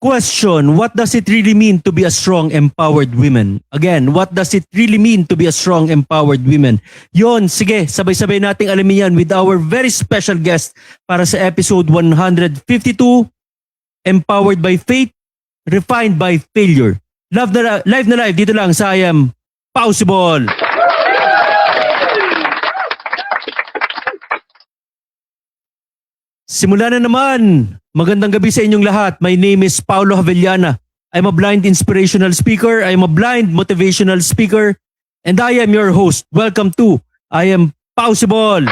Question, what does it really mean to be a strong, empowered woman? Again, what does it really mean to be a strong, empowered woman? Yon, sige, sabay-sabay nating alamin yan with our very special guest para sa episode 152, Empowered by Faith, Refined by Failure. Live na live, dito lang sa I Am Possible. Simula na naman. Magandang gabi sa inyong lahat. My name is Paulo Javellana. I'm a blind inspirational speaker. I'm a blind motivational speaker. And I am your host. Welcome to I Am Possible.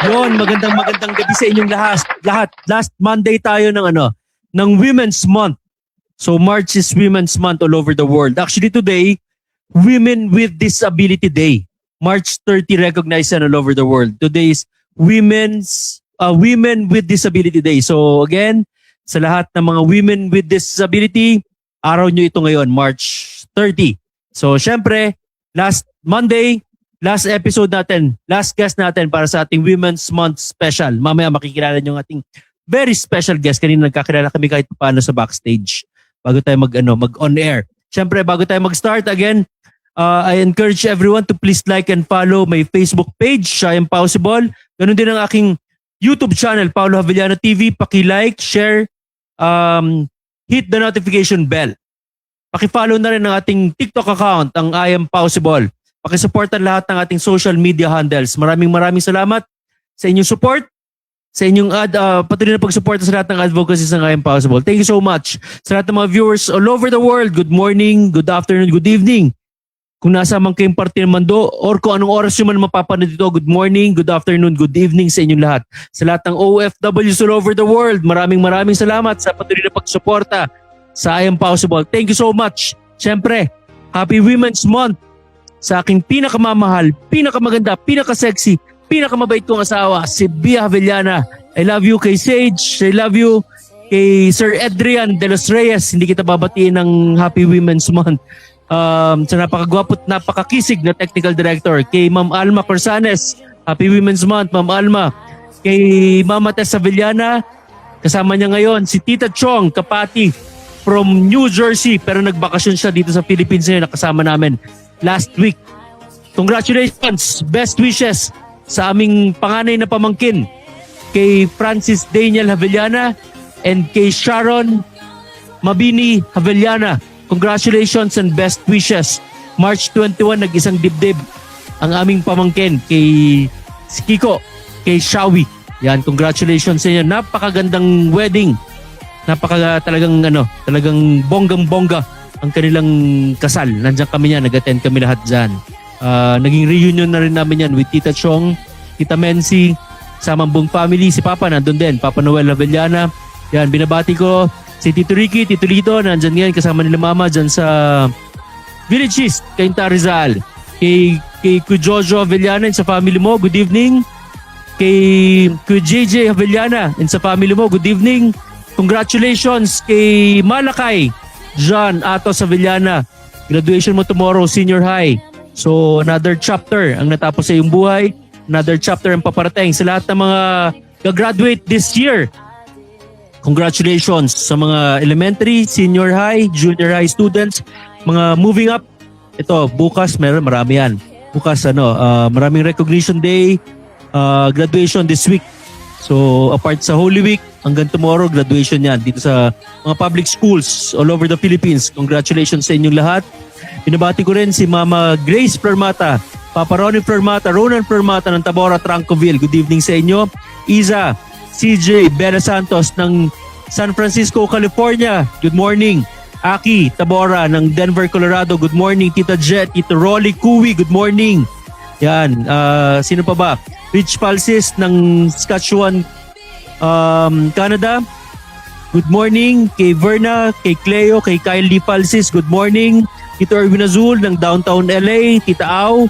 Yon, magandang gabi sa inyong lahat. Last Monday tayo ng Women's Month. So March is Women's Month all over the world. Actually today, Women with Disability Day. March 30 recognized all over the world. Today is Women with Disability Day. So again, sa lahat ng mga women with disability, araw nyo ito ngayon, March 30. So syempre, last Monday, last episode natin, last guest natin para sa ating Women's Month special. Mamaya makikilala nyo ang ating very special guest. Kanina nagkakilala kami kahit paano sa backstage bago tayo mag-on air. Syempre, bago tayo mag-start, again, I encourage everyone to please like and follow my Facebook page, I Am Possible. Ganun din ang aking YouTube channel, Paulo Javellana TV. Paki-like, share, hit the notification bell. Paki-follow na rin ang ating TikTok account, ang I Am Possible. Paki-supportan lahat ng ating social media handles. Maraming salamat sa inyong support, sa inyong patuloy na pag-suporta sa lahat ng advocacies ng I Am Possible. Thank you so much. Sa lahat ng mga viewers all over the world, good morning, good afternoon, good evening. Kung nasa man kayong parte ng mundo or kung anong oras nyo man mapapanood dito, good morning, good afternoon, good evening sa inyong lahat. Sa lahat ng OFWs all over the world, maraming salamat sa patuloy na pagsuporta sa I Am Possible. Thank you so much. Siyempre, Happy Women's Month sa aking pinakamamahal, pinakamaganda, pinakasexy, pinakamabait kong asawa, si Bia Javellana. I love you kay Sage, I love you kay Sir Adrian de los Reyes. Hindi kita babatiin ng Happy Women's Month. Sa napakagwapo at napakakisig na technical director, kay Ma'am Alma Corsanes, Happy Women's Month, Ma'am Alma. Kay Mama Tessa Villana, kasama niya ngayon si Tita Chong Kapati from New Jersey, pero nagbakasyon siya dito sa Philippines ngayon, nakasama namin last week. Congratulations, best wishes sa aming panganay na pamangkin, kay Francis Daniel Javellana and kay Sharon Mabini Javellana. Congratulations and best wishes. March 21, nag-isang dibdib ang aming pamangkin kay si Kiko, kay Shawi. Yan, congratulations sa inyo. Napakagandang wedding. Talagang bonggang-bongga ang kanilang kasal. Nandiyan kami niyan, nag-attend kami lahat dyan. Naging reunion na rin namin yan with Tita Chong, Tita Mensi, samang buong family. Si Papa nandun din, Papa Noel Javellana. Yan, binabati ko si Tito Ricky, Tito Lito, nandyan ngayon kasama nila Mama dyan sa Village East, Cainta Rizal. Kay Jojo Javellana and sa family mo, good evening. Kay JJ Javellana and sa family mo, good evening. Congratulations kay Malakay John Atos Javellana. Graduation mo tomorrow, senior high. So another chapter ang natapos sa iyong buhay. Another chapter ang paparating sa lahat ng mga gagraduate this year. Congratulations sa mga elementary, senior high, junior high students, mga moving up. Ito, bukas marami yan. Bukas maraming recognition day, graduation this week. So apart sa Holy Week, hanggang tomorrow graduation yan dito sa mga public schools all over the Philippines. Congratulations sa inyong lahat. Binabati ko rin si Mama Grace Permata, Papa Ronnie Permata, Ronan Permata ng Tabora, Trancoville. Good evening sa inyo. Iza, CJ Bella Santos ng San Francisco, California. Good morning. Aki Tabora ng Denver, Colorado. Good morning. Tita Jet, Tita Rolly Cooey. Good morning. Yan. Sino pa ba? Rich Palsis ng Saskatchewan, Canada. Good morning. Kay Verna, kay Cleo, kay Kylie Palsis. Good morning. Tito Erwin Azul ng Downtown LA. Tita Au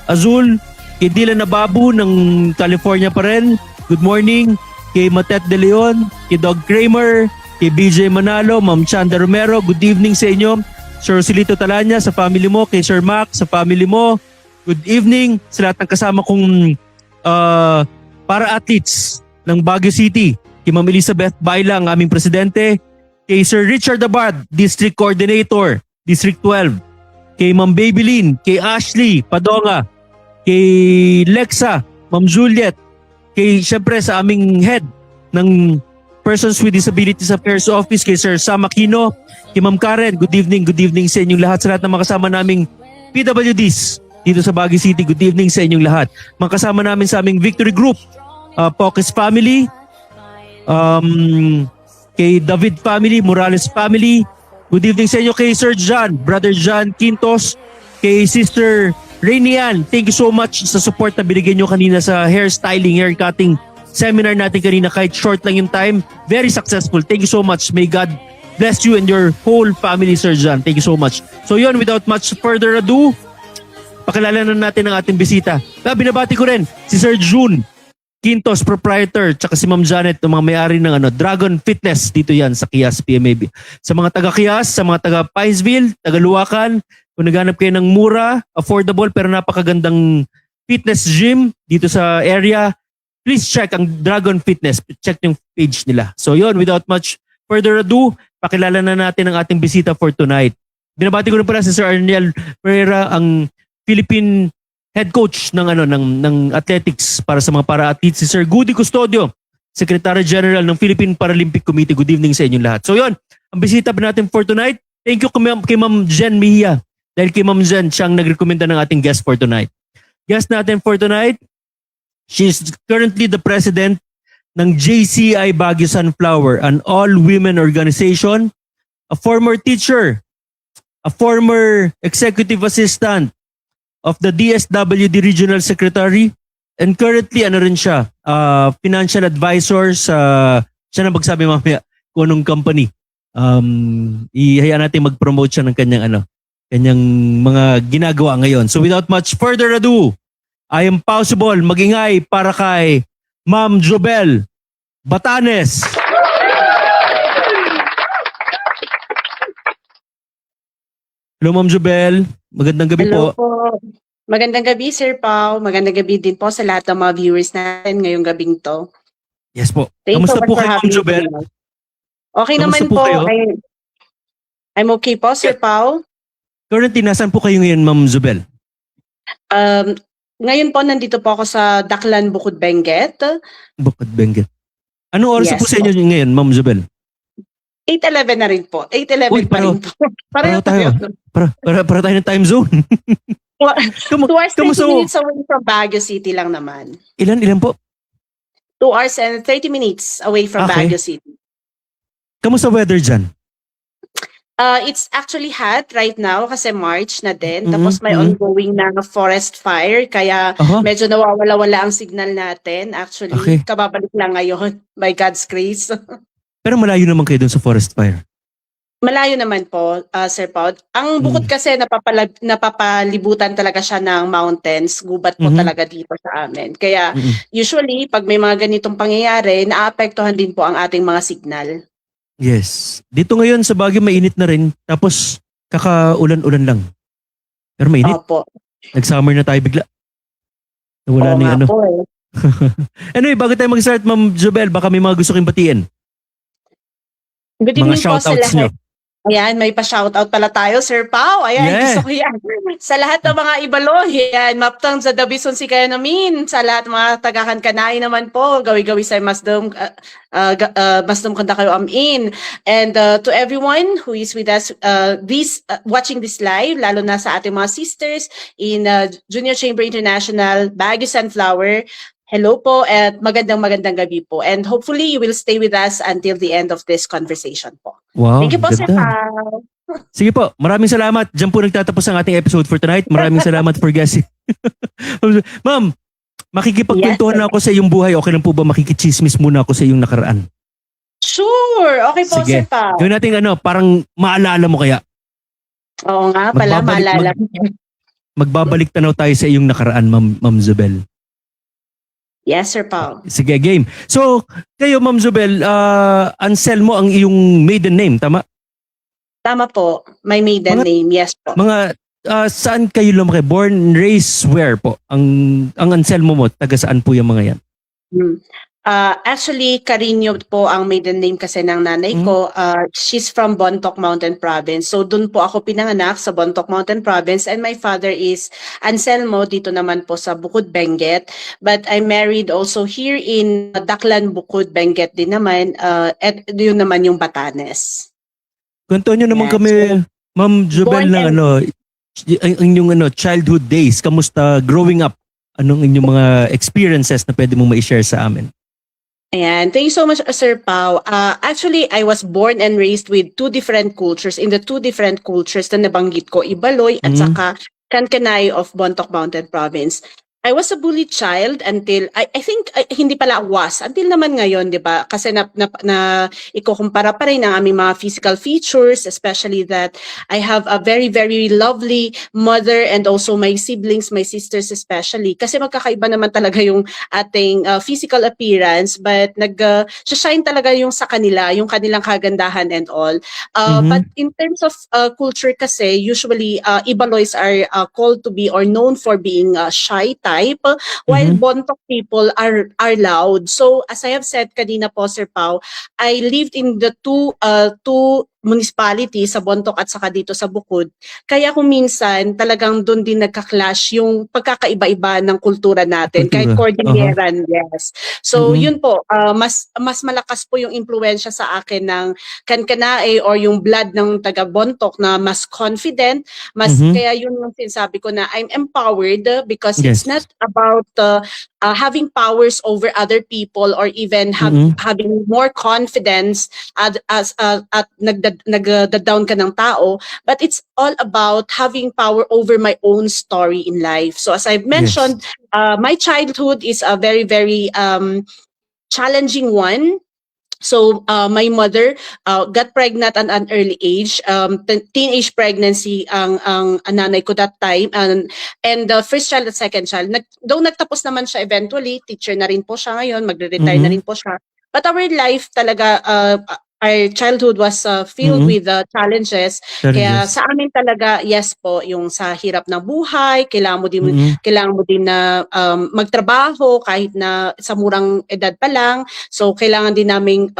Azul. Kay Dylan Nababu ng California pa rin. Good morning. Kay Matet De Leon, kay Doug Kramer, kay BJ Manalo, Ma'am Chanda Romero, good evening sa inyo. Sir Silito Talanya, sa family mo, kay Sir Mac, sa family mo, good evening sa lahat ng kasama kong para-athletes ng Baguio City, kay Ma'am Elizabeth Baila, ang aming presidente, kay Sir Richard Abad, District Coordinator, District 12, kay Ma'am Babylin, kay Ashley Padonga, kay Lexa, Ma'am Juliet, kay syempre sa aming head ng Persons with Disabilities Affairs Office, kay Sir Sam Aquino, kay Ma'am Karen, good evening sa inyong lahat, sa lahat ng mga kasama naming PWDs dito sa Baguio City, good evening sa inyong lahat. Mga kasama namin sa aming Victory Group, Pocus Family, kay David Family, Morales Family, good evening sa inyo kay Sir John, Brother John Quintos, kay Sister Rainian, thank you so much sa support na binigyan nyo kanina sa hairstyling, hair cutting seminar natin kanina, kahit short lang yung time, very successful. Thank you so much. May God bless you and your whole family, Sir John. Thank you so much. So yun, without much further ado, pakilala na natin ang ating bisita. Binabati ko rin si Sir June Quintos, proprietor, tsaka si Ma'am Janet, ang mga may-ari ng Dragon Fitness. Dito yan sa Kias PMAB. Sa mga taga-Kias, sa mga taga-Pinesville, taga-Luwakan, kung naghanap kayo ng mura, affordable, pero napakagandang fitness gym dito sa area, please check ang Dragon Fitness. Check yung page nila. So yun, without much further ado, pakilala na natin ang ating bisita for tonight. Binabati ko rin pala si Sir Arnel Pereira, ang Philippine head coach ng athletics para sa mga para-athletes. Si Sir Goody Custodio, Secretary General ng Philippine Paralympic Committee. Good evening sa inyong lahat. So yun, ang bisita pa natin for tonight. Thank you kay Ma'am Jen Mejia. Dahil kay Ma'am Jen, siyang nagrekomenda ng ating guest for tonight. Guest natin for tonight, she's currently the president ng JCI Baguio Sunflower, an all-women organization, a former teacher, a former executive assistant of the DSWD Regional Secretary, and currently rin siya, financial advisor sa, siya na magsabi mamaya kung anong company. Ihaya natin mag-promote siya ng kanyang kanyang mga ginagawa ngayon. So without much further ado, I am possible magingay para kay Ma'am Jobel Batanes. Hello Ma'am Jobel, magandang gabi Hello po. Magandang gabi Sir Pao. Magandang gabi din po sa lahat ng mga viewers natin ngayong gabing to. Yes po. Thank you Kamusta so much po for kayo Ma'am having me Jobel? tonight. Okay Kamusta naman po po. kayo? I'm okay po Sir Pao. Currently, nasaan po kayo ngayon Ma'am Jobel? Ngayon po nandito po ako sa Daklan, Bukod Benguet. Bukod Benguet. Anong oras Yes po sa inyo ngayon Ma'am Jobel? 8:11 na rin po. 8:11 Uy, pa rin po. Pareho tayo. Para tayo ng time zone. 2 hours 30 kamusta- minutes away from Baguio City lang naman. Ilan po? 2 hours and 30 minutes away from Okay. Baguio City. Kamusta weather dyan? It's actually hot right now kasi March na din. Mhm, Tapos may mhm. ongoing na forest fire. Kaya Aha. medyo nawawala-wala ang signal natin. Actually, Okay. kababalik lang ngayon by God's grace. Pero malayo naman kayo dun sa forest fire. Malayo naman po, Sir Paul. Ang bukod kasi napapalibutan talaga siya ng mountains. Gubat po Mhm. talaga dito sa amin. Kaya Mm-mm. usually, pag may mga ganitong pangyayari, naapektuhan din po ang ating mga signal. Yes. Dito ngayon sa Baguio mainit na rin. Tapos kakaulan-ulan lang. Pero mainit. Opo. Nag-summer na tayo bigla. Wala Oo na nga yung po eh. Anyway, bago tayo mag-start Ma'am Jobel, baka may mga gusto kayong batiin. Good Mga evening po sa shoutouts nyo. lahat. Ayan, may pa-shoutout pala tayo, Sir Pao. Ayan, Yeah. gusto ko yan. Sa lahat ng mga ibalo, yan, maptang sa Dabison si kayo namin. Sa lahat ng mga tagakan-kanay naman po, gawi-gawi sa masdom kanda kayo amin. And to everyone who is with us, watching this live, lalo na sa ating mga sisters in Junior Chamber International, Baguio Sunflower, hello po at magandang gabi po. And hopefully you will stay with us until the end of this conversation po. Wow, Thank you po, Sir ganda. Pao. Sige po, maraming salamat. Diyan po nagtatapos ang ating episode for tonight. Maraming salamat for guessing. Ma'am, makikipagkwentuhan na ako sa iyong buhay. Okay lang po ba makikichismis muna ako sa iyong nakaraan? Sure. Okay po, Sige. Sir Pao. Gawin natin parang maalala mo kaya. Oo nga pala, maalala. Magbabalik tanaw tayo sa iyong nakaraan, Ma'am Jobel. Yes, Sir Pao. Sige, game. So, kayo Ma'am Jobel, Anselmo ang iyong maiden name, tama? Tama po. My maiden name. Yes po. Mga saan kayo lumaki? Born, raised where po? Ang Anselmo mo, taga saan po yung mga yan? Actually, Carino po ang maiden name kasi ng nanay ko. She's from Bontoc Mountain Province. So doon po ako pinanganak sa Bontoc Mountain Province, and my father is Anselmo dito naman po sa Bukod, Benguet. But I married also here in Daklan, Bukod, Benguet din naman. At yun naman yung Batanes. Kwento nyo naman Yeah, kami, Ma'am Jobel, born ng ang inyong childhood days. Kamusta growing up? Anong inyong mga experiences na pwede mong ma-share sa amin? Ayan. Thank you so much, Sir Pao. Actually, I was born and raised with two different cultures. In the two different cultures na nabanggit ko, Ibaloy at saka Kankanay of Bontoc Mountain Province. I was a bullied child until, I think, hindi pala was, until naman ngayon, di ba? Kasi ikukumpara pa rin ang aming mga physical features, especially that I have a very, very lovely mother and also my siblings, my sisters especially. Kasi magkakaiba naman talaga yung ating physical appearance, but shine talaga yung sa kanila, yung kanilang kagandahan and all. But in terms of culture kasi, usually Ibaloys are called to be or known for being shy type, while Bontoc people are loud. So as I have said kanina po, Sir Pao, I lived in the two municipality sa Bontoc at saka dito sa Bukod. Kaya kung minsan talagang doon din nagka-clash yung pagkakaiba-iba ng kultura natin, kahit Cordilleran, yes. So yun po, mas malakas po yung impluwensya sa akin ng Kankanae or yung blood ng taga Bontoc na mas confident, kaya yun yung sinasabi ko na I'm empowered because it's not about having powers over other people or even having more confidence at nag-down ka ng tao, but it's all about having power over my own story in life. So as I've mentioned, my childhood is a very, very challenging one. So my mother got pregnant at an early age, teenage pregnancy ang nanay ko that time, and the first child at second child. Though nagtapos naman siya eventually, teacher na rin po siya ngayon, magre-retire na rin po siya. But our life talaga, our childhood was filled with challenges. Kaya sa amin talaga, yes po, yung sa hirap ng buhay, kailangan mo din na magtrabaho kahit na sa murang edad pa lang. So kailangan din naming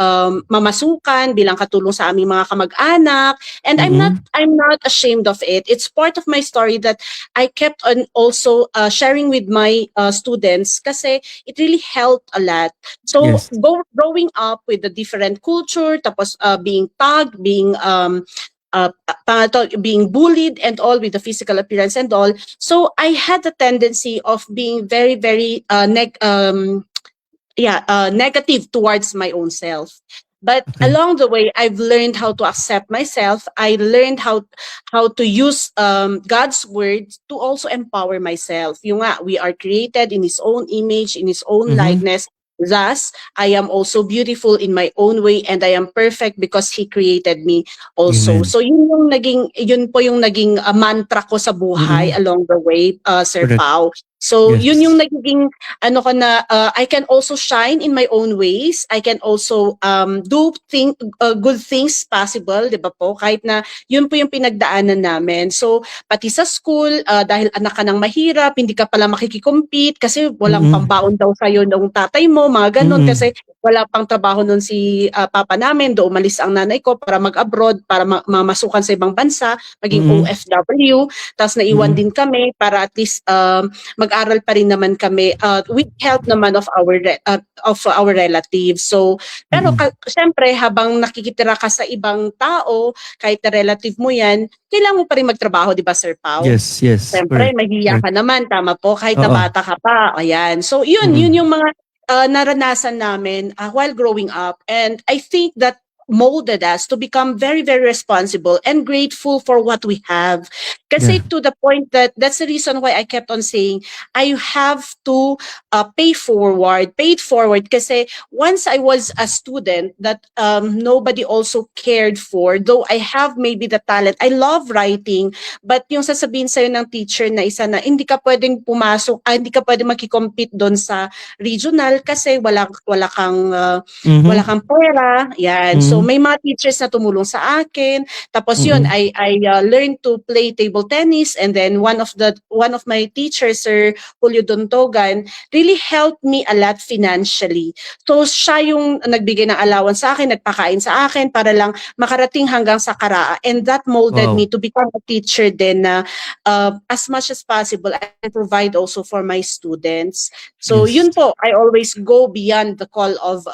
mamasukan bilang katulong sa aming mga kamag-anak. And I'm not ashamed of it. It's part of my story that I kept on also sharing with my students kasi it really helped a lot. So growing up with the different culture, tapos being tagged, being bullied and all with the physical appearance and all. So I had the tendency of being very, very negative towards my own self. But along the way, I've learned how to accept myself. I learned how to use God's word to also empower myself. Yung nga, we are created in His own image, in His own likeness. Thus, I am also beautiful in my own way and I am perfect because He created me also. Amen. So yun po yung naging mantra ko sa buhay along the way, Sir Pao. So yun yung nagiging I can also shine in my own ways. I can also do good things possible, 'di ba po? Kahit na yun po yung pinagdaanan namin. So pati sa school, dahil anak ka ng mahirap, hindi ka pala makikikompete kasi walang pambaon daw sa iyo ng tatay mo, mga ganun kasi wala pang trabaho nun si papa namin, do umalis ang nanay ko para mag-abroad, para mamasukan sa ibang bansa, maging OFW, tapos naiwan din kami para at least mag-aral pa rin naman kami with help naman of our relatives. So pero syempre habang nakikitira ka sa ibang tao, kahit na relative mo yan, kailangan mo pa rin magtrabaho, di ba, Sir Pao? Yes. Syempre mahihiya ka naman, tama po, kahit na bata ka pa. Ayan. So yun yung mga naranasan namin while growing up, and I think that molded us to become very, very responsible and grateful for what we have. Kasi to the point that's the reason why I kept on saying I have to paid forward kasi once I was a student that nobody also cared for, though I have maybe the talent. I love writing, but yung sasabihin sa'yo ng teacher na isa na hindi ka pwedeng pumasok, hindi ka pwedeng makikompete doon sa regional kasi wala kang pera. Yan. So So may mga teachers na tumulong sa akin. Tapos yun, I learned to play table tennis, and then one of my teachers, Sir Julio Dontogan, really helped me a lot financially. So siya yung nagbigay ng allowance sa akin, nagpakain sa akin para lang makarating hanggang sa Karaa, and that molded Wow. me to become a teacher din na as much as possible I provide also for my students. So Yes. yun po, I always go beyond the call of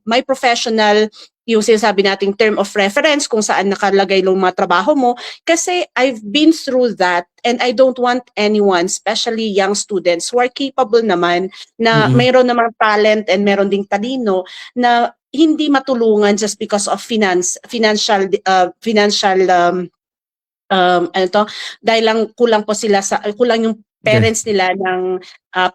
my professional, yung sinasabi nating term of reference kung saan nakalagay yung mga trabaho mo, kasi I've been through that, and I don't want anyone, especially young students who are capable naman, na mayroon namang talent and meron ding talino, na hindi matulungan just because of financial dahil lang kulang yung parents nila ng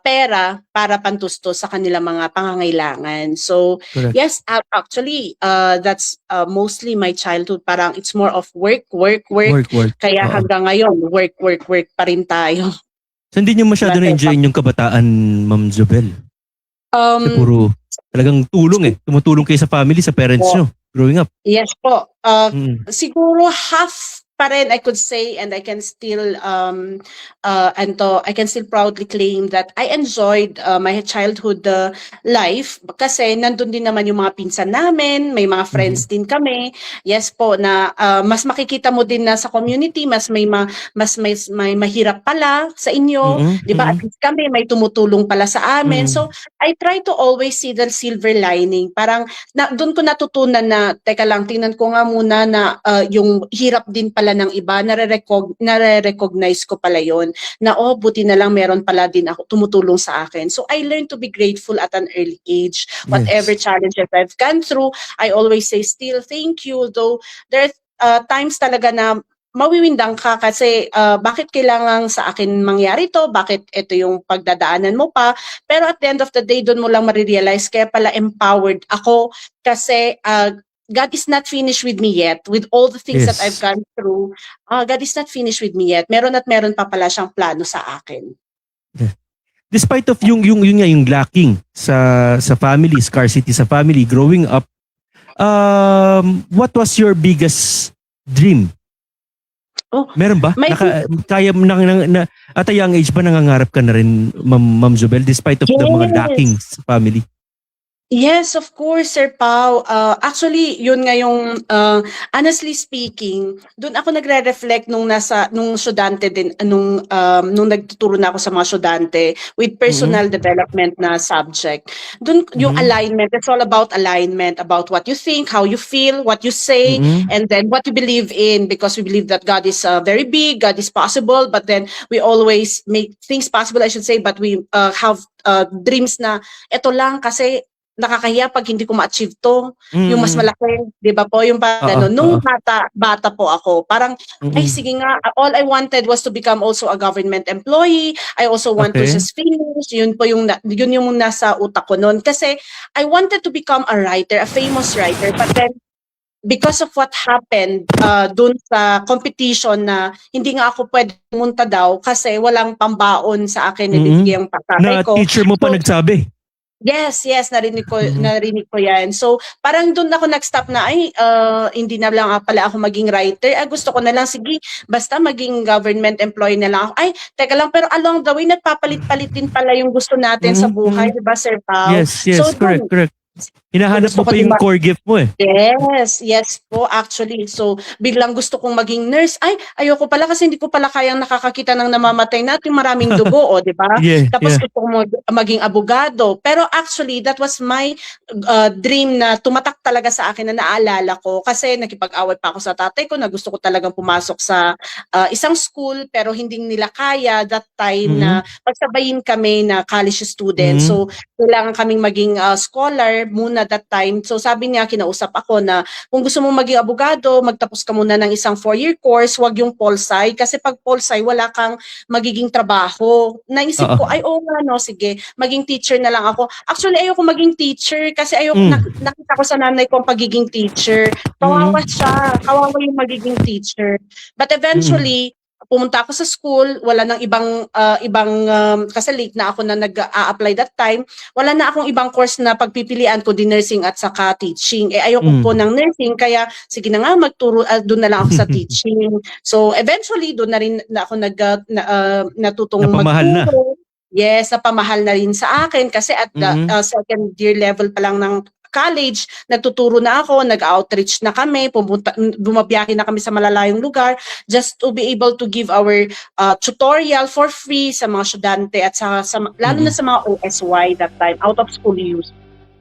pera para pantusto sa kanilang mga pangangailangan. So Correct. yes, actually that's mostly my childhood, parang it's more of work. Work. Kaya Oo. hanggang ngayon work pa rin tayo. So hindi niyo masyado na-enjoy yung kabataan, Ma'am Jobel? Kasi puro talagang tulong tumutulong kayo sa family, sa parents nyo growing up. Yes po. Siguro half pa rin, I could say, and I can still I can still proudly claim that I enjoyed my childhood life, kasi nandun din naman yung mga pinsan namin, may mga friends din kami. Yes po, na mas makikita mo din na sa community mas may mahirap pala sa inyo, di ba? At least kami may tumutulong pala sa amin. So I try to always see the silver lining. Parang doon ko natutunan na teka lang, tingnan ko nga muna na yung hirap din pala ng iba, nare-recognize ko pala yon, na buti na lang meron pala din ako tumutulong sa akin. So I learned to be grateful at an early age. Whatever challenges I've gone through, I always say still thank you, though there are times talaga na mawiwindang ka kasi bakit kailangan sa akin mangyari to, bakit ito yung pagdadaanan mo pa, pero at the end of the day doon mo lang marirealize kaya pala empowered ako, kasi God is not finished with me yet. With all the things that I've gone through, God is not finished with me yet. Meron pa pala siyang plano sa akin. Despite of yung lacking sa family, scarcity sa family growing up, what was your biggest dream? Meron ba? At a young age ba nangangarap ka na rin, Ma'am Jobel, despite of the mga lackings sa family? Yes, of course, Sir Pao. Actually, yun nga yung, honestly speaking, doon ako nagre-reflect nung estudyante din, nung nagtuturo na ako sa mga estudyante with personal development na subject. Doon yung alignment, it's all about alignment, about what you think, how you feel, what you say, and then what you believe in, because we believe that God is very big, God is possible, but then we always make things possible, I should say, but we have dreams na ito lang kasi nakakahiya pag hindi ko ma-achieve to, yung mas malaki, di ba po? Yung parang nung bata po ako, parang, ay sige nga, all I wanted was to become also a government employee. I also want to just finish. Yun yung nasa utak ko noon. Kasi I wanted to become a writer, a famous writer, but then, because of what happened dun sa competition na hindi nga ako pwede pumunta daw kasi walang pambaon sa akin yung tatay ko. Na teacher mo pa nagsabi? Yes, narinig ko yan. So, parang doon ako nag-stop na, hindi na lang pala ako maging writer. Gusto ko na lang, sige, basta maging government employee na lang ako. Ay, teka lang, pero along the way, nagpapalit-palit din pala yung gusto natin sa buhay, di ba, Sir Pao? Yes, so, correct. Hinahanap mo pa yung core gift mo eh. Yes po, actually. So, biglang gusto kong maging nurse. Ay, ayoko pala kasi hindi ko pala kayang nakakakita ng namamatay natin, maraming dugo, di ba? Tapos gusto kong maging abogado. Pero actually, that was my dream na tumatak talaga sa akin, na naalala ko. Kasi nakipag-away pa ako sa tatay ko na gusto ko talagang pumasok sa isang school, pero hindi nila kaya that time na pagsabayin kami na college student. So, kailangan kaming maging scholar muna that time. So sabi niya, kinausap ako na kung gusto mo maging abogado, magtapos ka muna ng isang 4-year course, wag yung pol-sci. Kasi pag pol-sci, wala kang magiging trabaho. Naisip ko, ay nga no, sige, maging teacher na lang ako. Actually, ayoko maging teacher kasi ayoko, nakita ko sa nanay ko ang pagiging teacher. Kawawa siya, kawawa yung magiging teacher. But eventually, pumunta ako sa school, wala nang kasi late na ako na nag-a-apply that time, wala na akong ibang course na pagpipilian kundi nursing at saka teaching. Ayoko po ng nursing, kaya sige na nga magturo, doon na lang ako sa teaching. So eventually doon na rin na ako natutong Napamahal na. magturo. Yes, napamahal na rin sa akin kasi at the second year level pa lang ng college, nagtuturo na ako, nag-outreach na kami, bumabiyahe na kami sa malalayong lugar just to be able to give our tutorial for free sa mga estudyante at lalo na sa mga OSY that time, out of school use.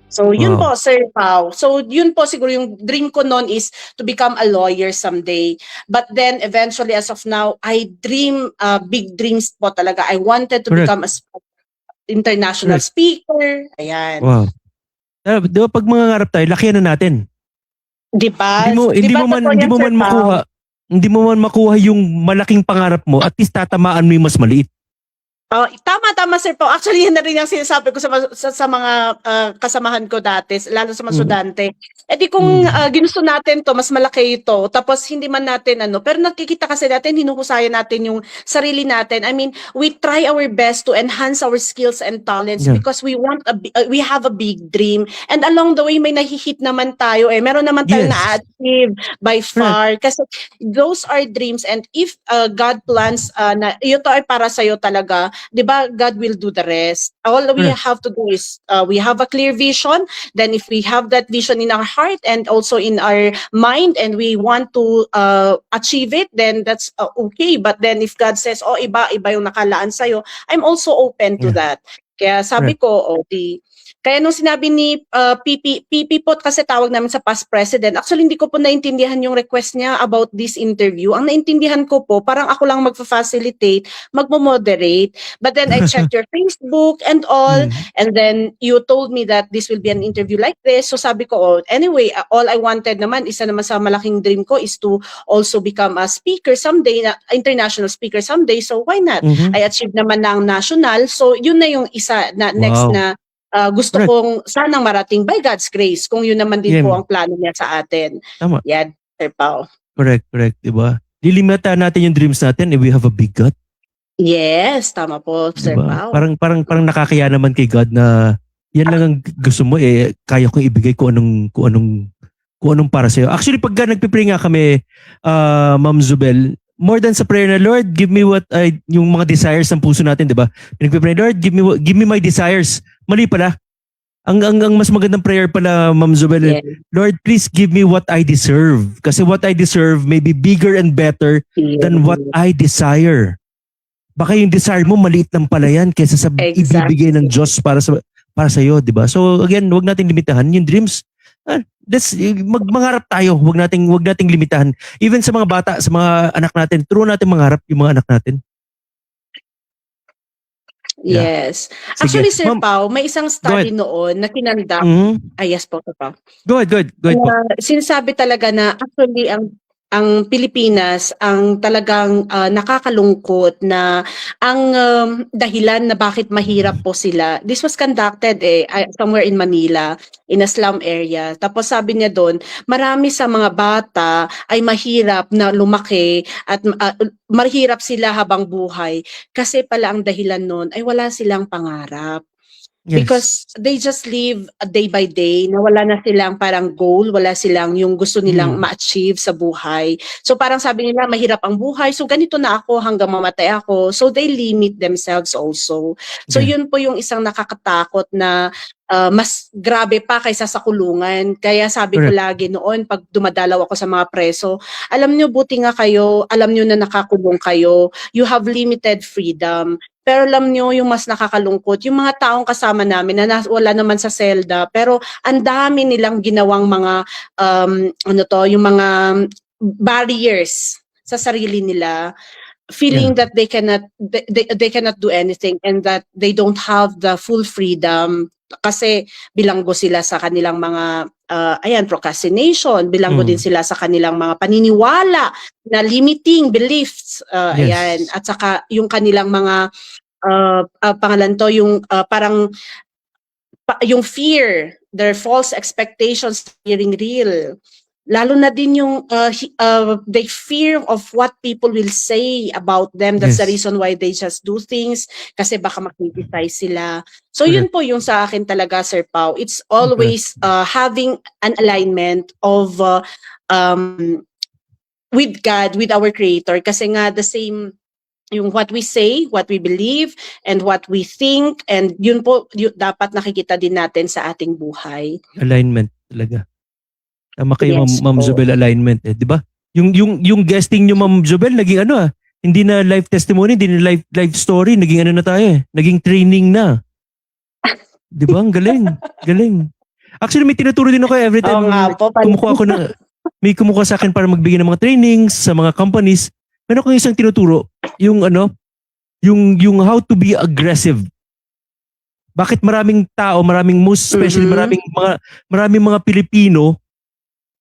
So yun po, Sir Pao. So yun po siguro yung dream ko noon is to become a lawyer someday. But then eventually as of now, I dream big dreams po talaga. I wanted to become a international speaker. Ayan. Wow. Di ba pag mangangarap tayo, lakihan na natin. Di ba? Hindi mo man makuha yung malaking pangarap mo, at least tatamaan mo yung mas maliit. Tama Sir Pao. Actually yan na rin yung sinasabi ko sa mga kasamahan ko dati, lalo sa mga estudyante. Di kung ginusto natin to, mas malaki ito, tapos hindi man natin pero nakikita kasi natin, hinuhusayan natin yung sarili natin. I mean, we try our best to enhance our skills and talents because we have a big dream. And along the way, may nahihit naman tayo meron naman tayong na-achieve by far. Kasi those are dreams, and if God plans na ito ay para sa'yo talaga, di ba, God will do the rest. All we have to do is we have a clear vision. Then if we have that vision in our heart and also in our mind and we want to achieve it, then that's okay. But then if God says, iba yung nakalaan sa'yo, I'm also open to that. Kaya sabi ko, kaya nung sinabi ni PP po, kasi tawag namin sa past president, actually hindi ko po naintindihan yung request niya about this interview. Ang naintindihan ko po, parang ako lang magfa-facilitate, magmo-moderate. But then I checked your Facebook and all, and then you told me that this will be an interview like this. So sabi ko, anyway, all I wanted naman, isa naman sa malaking dream ko is to also become a speaker someday, international speaker someday. So why not? I achieved naman ng national. So yun na yung isa na next na gusto kong sanang marating by God's grace, kung yun naman din po ang plano niya sa atin. Tama. Yan, Sir Pao. Correct, diba? Lilimitahan natin yung dreams natin if we have a big God. Yes, tama po, Sir Pao. Parang nakakaya naman kay God na yan lang ang gusto mo, kaya kong ibigay kung anong para sa'yo. Actually, pagka nagpipray nga kami, Ma'am Zubel, more than sa prayer na, Lord, give me yung mga desires ng puso natin, diba? Nagpipray, Lord, give me my desires. Mali pala. Ang mas magandang prayer pala, Ma'am Zubel, Lord, please give me what I deserve. Kasi what I deserve may be bigger and better than what I desire. Baka yung desire mo maliit lang pala yan kaysa sa ibibigay ng Diyos para sa iyo, di ba? So again, wag nating limitahan yung dreams. Mangarap tayo, wag nating limitahan. Even sa mga bata, sa mga anak natin, turuan natin mangarap yung mga anak natin. Yes. Sige. Actually, Sir Pao, may isang study noon na kinandak. Yes po, Sir Pao. Go ahead po. Sinasabi talaga na actually ang Pilipinas ang talagang nakakalungkot na ang dahilan na bakit mahirap po sila. This was conducted somewhere in Manila, in a slum area. Tapos sabi niya doon, marami sa mga bata ay mahirap na lumaki at mahirap sila habang buhay kasi pala ang dahilan noon ay wala silang pangarap. Yes. Because they just live day by day, na wala na silang parang goal, wala silang yung gusto nilang ma-achieve sa buhay. So parang sabi nila, mahirap ang buhay, so ganito na ako hanggang mamatay ako. So they limit themselves also. So yun po yung isang nakakatakot na mas grabe pa kaysa sa kulungan. Kaya sabi ko lagi noon, pag dumadalaw ako sa mga preso, alam nyo, buti nga kayo, alam nyo na nakakulong kayo, you have limited freedom. Pero alam nyo, yung mas nakakalungkot, yung mga taong kasama namin na wala naman sa selda, pero ang dami nilang ginawang mga, yung mga barriers sa sarili nila, feeling that they cannot do anything and that they don't have the full freedom kasi bilanggo sila sa kanilang mga procrastination, bilanggo din sila sa kanilang mga paniniwala na limiting beliefs, ayan, at saka yung kanilang mga pangalan to, yung parang yung fear, their false expectations appearing real. lalo na din yung they fear of what people will say about them. That's the Yes. reason why they just do things kasi baka makriticize sila. So yun po yung sa akin talaga, Sir Pao. It's always having an alignment of with God, with our Creator. Kasi nga the same yung what we say, what we believe, and what we think, and yun po dapat nakikita din natin sa ating buhay. Alignment talaga. Tama kayo, Yes Ma'am po. Zobel, alignment eh, di ba? Yung guesting niyo, Ma'am Zobel, naging hindi na live testimony, hindi na live story, naging na tayo eh. Naging training na. Di ba? Ang galing. Galing. Actually, may tinuturo din ako every time. Oo nga po. May kumukuha sa akin para magbigay ng mga trainings sa mga companies. Meron akong isang tinuturo, yung how to be aggressive. Bakit maraming tao, most especially maraming mga Pilipino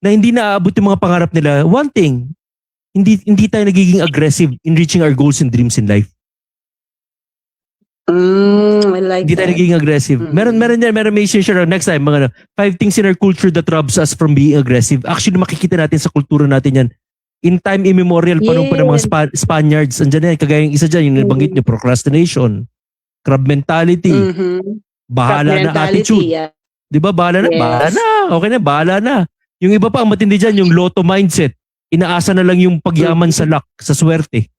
na hindi naaabot yung mga pangarap nila. One thing, hindi tayo nagiging aggressive in reaching our goals and dreams in life. I like Hindi tayo that. nagiging aggressive. Meron may share next time, 5 things in our culture that robs us from being aggressive. Actually, makikita natin sa kultura natin yan. In time immemorial, panahon pa ng mga Spaniards, andyan yan, kagaya yung isa dyan, yung nabanggit nyo, procrastination, crab mentality, bahala na attitude. Yeah. Di ba? Bahala na, Yes. bahala na, okay na, bahala na. Yung iba pa, ang matindi dyan, yung lotto mindset. Inaasa na lang yung pagyaman sa luck, sa swerte.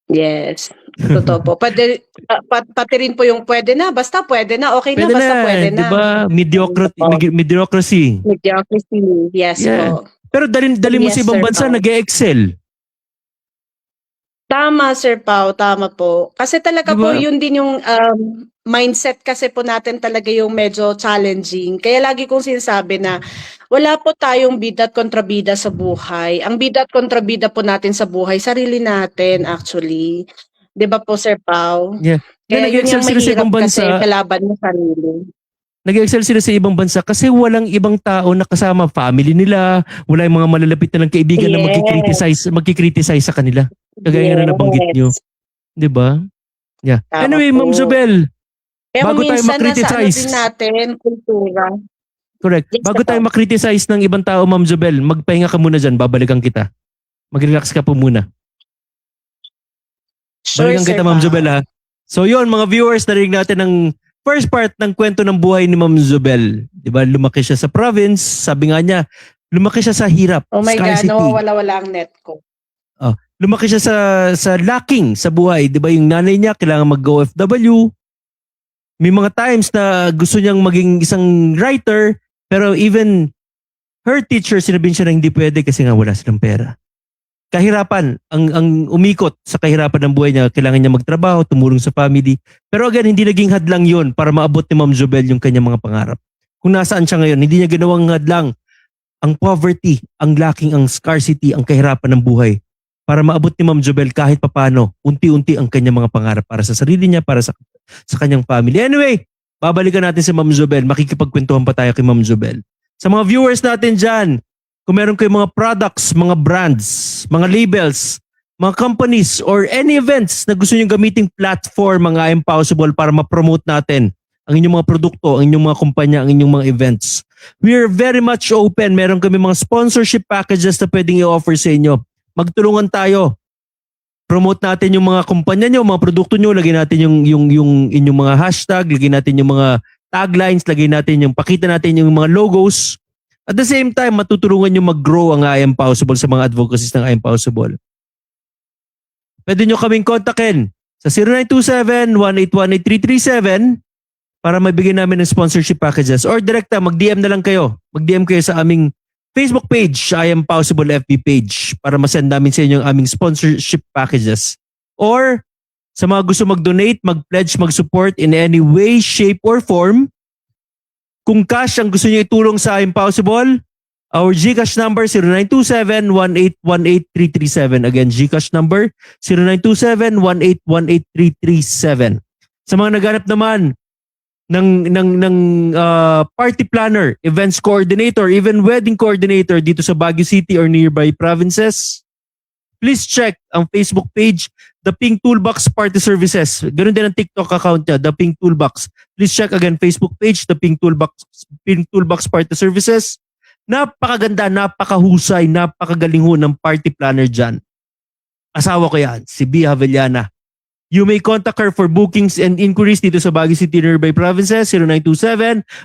Yes. Totoo po. Pwede, pati rin po yung pwede na. Basta pwede na. Okay na. Pwede Basta pwede na. Di ba? Mediocrity. Mediocrity. Yes Yeah. po. Pero dalhin mo Yes, sa ibang Sir bansa, Pao. nag-e-excel. Tama, Sir Pao. Tama po. Kasi talaga Diba? po, yun din yung mindset kasi po natin talaga yung medyo challenging. Kaya lagi kong sinasabi na wala po tayong bida at kontrabida sa buhay. Ang bida at kontrabida po natin sa buhay, sarili natin actually. 'Di ba po, Sir Pao? Yeah. Kaya yun Nag-e-excel yung sila sa mahirap ibang kasi bansa. kalaban mo sarili. Nag-excel sila sa ibang bansa kasi walang ibang tao na kasama family nila, wala yung mga malalapit na lang kaibigan na Yes. magki-criticize sa kanila. Kagaya nga na nabanggit nyo. Yes. 'Di ba? Yeah. Tama Anyway, po. Ma'am Zobel, Kaya bago tayo minsan nasa ano makriticize. din natin, kultura. correct. Yes, Bago sir. tayo makriticize ng ibang tao, Ma'am Zobel, magpahinga ka muna dyan, babalikan kita. Mag-relax ka po muna. Sure, Balikan Sir kita, Ma'am Pao. Zobel ha. So yun, mga viewers, narinig natin ang first part ng kwento ng buhay ni Ma'am Zobel. Diba, lumaki siya sa province, sabi nga niya, lumaki siya sa hirap, Oh my God, scarcity. nawawala-wala ang net ko. Lumaki siya sa lacking sa buhay. Diba, yung nanay niya, kailangan mag-OFW. May mga times na gusto niyang maging isang writer, pero even her teacher, sinabihin siya na hindi pwede kasi nga wala silang pera. Kahirapan, ang umikot sa kahirapan ng buhay niya, kailangan niya magtrabaho, tumulong sa family. Pero again, hindi naging hadlang yon para maabot ni Ma'am Zobel yung kanyang mga pangarap. Kung nasaan siya ngayon, hindi niya ginawang hadlang ang poverty, ang lacking, ang scarcity, ang kahirapan ng buhay para maabot ni Ma'am Zobel kahit papano, unti-unti ang kanyang mga pangarap para sa sarili niya, para sa kanyang family. Anyway, babalikan natin si Ma'am Zobel. Makikipagkwentuhan pa tayo kay Ma'am Zobel. Sa mga viewers natin dyan, kung meron kayong mga products, mga brands, mga labels, mga companies, or any events na gusto nyo gamiting platform, mga Impossible, para ma-promote natin ang inyong mga produkto, ang inyong mga kumpanya, ang inyong mga events. We are very much open. Meron kami mga sponsorship packages na pwedeng i-offer sa inyo. Magtulungan tayo. Promote natin yung mga kumpanya nyo, mga produkto nyo, lagyan natin yung inyong mga hashtag, lagyan natin yung mga taglines, lagyan natin pakita natin yung mga logos. At the same time, matutulungan nyo mag-grow ang Impossible sa mga advocacies ng Impossible. Pwede nyo kaming kontakin sa 0927-1818337 para mabigyan namin ng sponsorship packages. Or direkta, mag-DM na lang kayo. Mag-DM kayo sa aming Facebook page, Impossible FB page, para masend namin sa inyo ang aming sponsorship packages. Or sa mga gusto mag-donate, mag-pledge, mag-support in any way, shape, or form, kung cash ang gusto niyo itulong sa Impossible, our GCash number 0927-1818337. Again, GCash number 0927-1818337. Sa mga naghanap naman ng party planner, events coordinator, even wedding coordinator dito sa Baguio City or nearby provinces, please check ang Facebook page, The Pink Toolbox Party Services. Ganun din ang TikTok account niya, The Pink Toolbox. Please check again Facebook page, The Pink Toolbox Party Services. Napakaganda, napakahusay, napakagaling ho ng party planner dyan. Asawa ko yan, si Bea Havellana. You may contact her for bookings and inquiries dito sa Baguio City nearby provinces,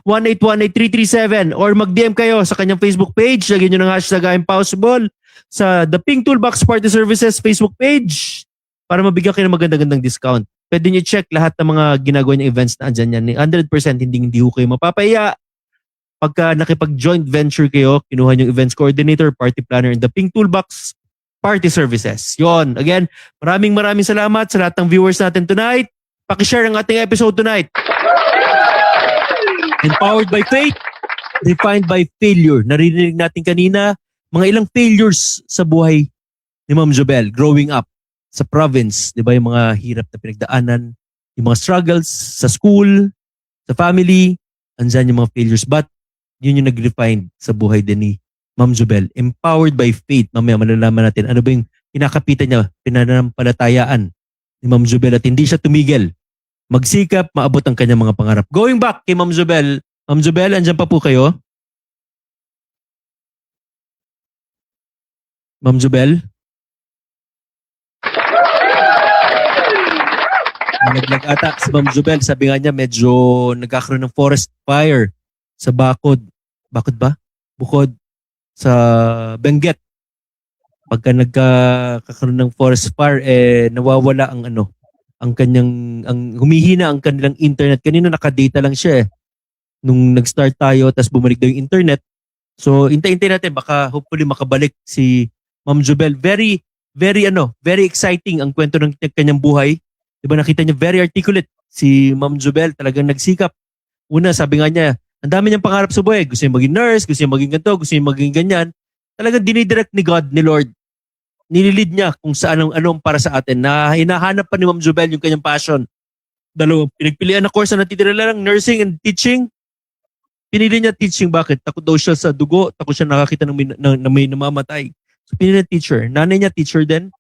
0927-1818337, or mag-DM kayo sa kanyang Facebook page. Lagyan nyo ng hashtag I'm Possible sa The Pink Toolbox Party Services Facebook page para mabigyan kayo ng magandang discount. Pwede nyo check lahat ng mga ginagawa niyang events na andyan yan. 100% hindi ho kayo mapapahiya. Pagka nakipag-joint venture kayo, kinuha yung events coordinator, party planner, and The Pink Toolbox Party Services. Yon. Again, maraming salamat sa lahat ng viewers natin tonight. Pakishare ang ating episode tonight. Empowered by faith, refined by failure. Narinig natin kanina, mga ilang failures sa buhay ni Ma'am Jobel growing up sa province. Di ba yung mga hirap na pinagdaanan, yung mga struggles sa school, sa family, andyan yung mga failures. But yun yung nag-refine sa buhay din ni Ma'am Jobel. Empowered by faith. Mamaya malalaman natin ano ba yung kinakapitan niya, pinanampalatayaan ni Ma'am Jobel at hindi siya tumigil. Magsikap, maabot ang kanyang mga pangarap. Going back kay Ma'am Jobel. Ma'am Jobel, andyan pa po kayo? Ma'am Jobel? Naglag ata si Ma'am Jobel. Sabi nga niya medyo nagkakaroon ng forest fire sa Bakod. Bakod ba? Bukod sa Benguet. Pagka nagkakaroon ng forest fire, nawawala ang humihina ang kanilang internet. Kanina nakadata lang siya nung nag-start tayo, tapos bumalik daw yung internet. So, intay-intay natin, baka hopefully makabalik si Ma'am Jobel. Very exciting ang kwento ng kanyang buhay. Diba nakita niya, very articulate si Ma'am Jobel, talagang nagsikap. Una, sabi nga niya, ang dami niyang pangarap sa buhay. Gusto niya maging nurse, gusto niya maging ganito, gusto niya maging ganyan. Talagang dinidirect ni God, ni Lord. Nililid niya kung saan anong para sa atin. Na hinahanap pa ni Ma'am Jobel yung kanyang passion. Dalawang pinagpilian na course na natitira lang, nursing and teaching. Pinili niya teaching. Bakit? Takot daw siya sa dugo. Takot siya nakakita ng may namamatay. So pinili niya teacher. Nanay niya teacher din.